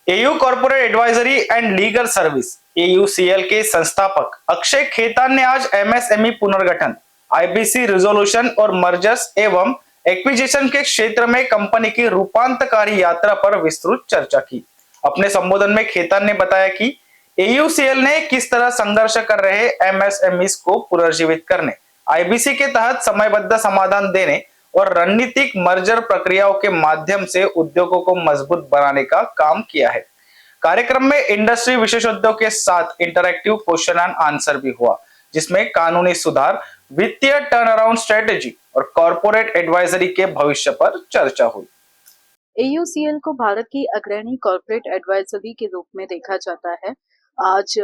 AU corporate advisory and legal service AUCL के संस्थापक अक्षय खेतान ने आज एमएसएमई पुनर्गठन, आईबीसी रिजोल्यूशन और मर्जर्स एवं एक्विजिशन के क्षेत्र में कंपनी की रूपांतरकारी यात्रा पर विस्तृत चर्चा की। अपने संबोधन में खेतान ने बताया कि एयूसीएल ने किस तरह संघर्ष कर रहे एमएसएमईज को पुनर्जीवित करने, आईबीसी के तहत समयबद्ध समाधान देने और रणनीतिक मर्जर प्रक्रियाओं के माध्यम से उद्योगों को मजबूत बनाने का काम किया है। कार्यक्रम में इंडस्ट्री विशेषज्ञों के साथ इंटरैक्टिव क्वेश्चन एंड आंसर भी हुआ, जिसमें कानूनी सुधार, वित्तीय टर्न अराउंड स्ट्रेटेजी और कॉर्पोरेट एडवाइजरी के भविष्य पर चर्चा हुई। एयूसीएल को भारत की अग्रणी कॉर्पोरेट एडवाइजरी के रूप में देखा जाता है। आज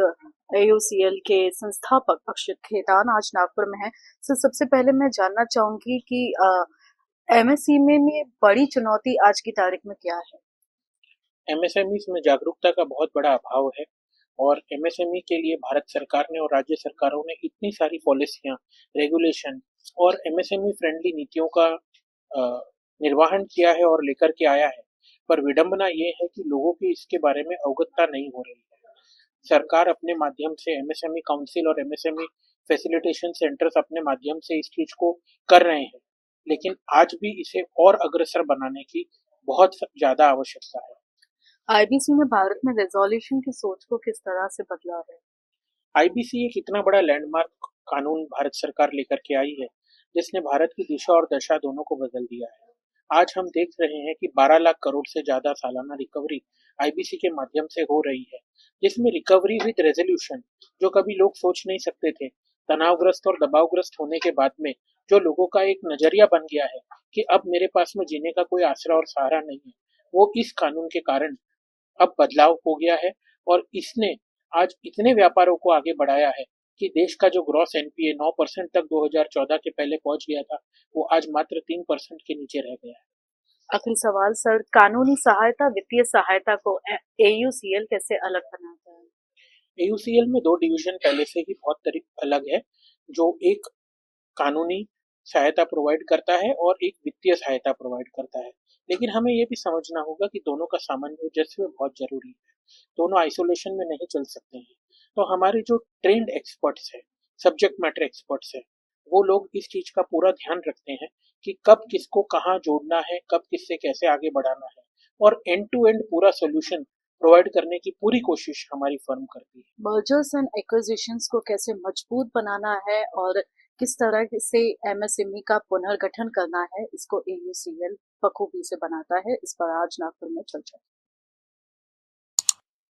एयूसीएल के संस्थापक अक्षय खेतान आज नागपुर में है। सबसे पहले मैं जानना चाहूंगी कि एमएसएमई में बड़ी चुनौती आज की तारीख में क्या है? एमएसएमई में जागरूकता का बहुत बड़ा अभाव है और एमएसएमई के लिए भारत सरकार ने और राज्य सरकारों ने इतनी सारी पॉलिसियां, रेगुलेशन और एमएसएमई फ्रेंडली नीतियों का निर्वहन किया है और लेकर के आया है, पर विडंबना ये है कि लोगों की इसके बारे में अवगतता नहीं हो रही है। सरकार अपने माध्यम से एमएसएमई काउंसिल और एमएसएमई फैसिलिटेशन सेंटर्स अपने माध्यम से इस चीज को कर रहे हैं, लेकिन आज भी इसे और अग्रसर बनाने की बहुत ज्यादा आवश्यकता है। आईबीसी ने भारत में रेजोल्यूशन की सोच को किस तरह से बदला है? आईबीसी एक इतना बड़ा लैंडमार्क कानून भारत सरकार लेकर के आई है, जिसने भारत की दिशा और दशा दोनों को बदल दिया है। आज हम देख रहे हैं कि 12 लाख करोड़ से ज्यादा सालाना रिकवरी आईबीसी के माध्यम से हो रही है, जिसमें रिकवरी विद रेजोल्यूशन, जो कभी लोग सोच नहीं सकते थे, तनावग्रस्त और दबावग्रस्त होने के बाद में जो लोगों का एक नजरिया बन गया है कि अब मेरे पास में जीने का कोई आसरा और सहारा नहीं है, वो इस कानून के कारण अब बदलाव हो गया है। और इसने आज इतने व्यापारों को आगे बढ़ाया है कि देश का जो ग्रॉस एनपीए 9% तक 2014 के पहले पहुंच गया था, वो आज मात्र 3% के नीचे रह गया है। आखिरी सवाल सर, कानूनी सहायता वित्तीय सहायता को एयूसीएल कैसे अलग बनाता है? एयूसीएल में 2 डिवीजन पहले से ही बहुत अलग है, जो एक कानूनी सहायता प्रोवाइड करता है और एक वित्तीय सहायता प्रोवाइड करता है। लेकिन हमें ये भी समझना होगा कि दोनों का सामंजस्य बहुत जरूरी है, दोनों आइसोलेशन में नहीं चल सकते हैं। तो हमारे जो ट्रेंड एक्सपर्ट्स हैं, सब्जेक्ट मैटर एक्सपर्ट्स हैं, वो लोग इस चीज का पूरा ध्यान रखते हैं कि कब किसको कहाँ जोड़ना है, कब किससे कैसे आगे बढ़ाना है, और एंड टू एंड पूरा सोल्यूशन प्रोवाइड करने की पूरी कोशिश हमारी फर्म करती है। मर्जर्स एंड एक्विजिशंस को कैसे मजबूत बनाना है और किस तरह से एमएसएमई का पुनर्गठन करना है, इसको एयूसीएल बखूबी से बनाता है। इस पर आज नागपुर में चर्चा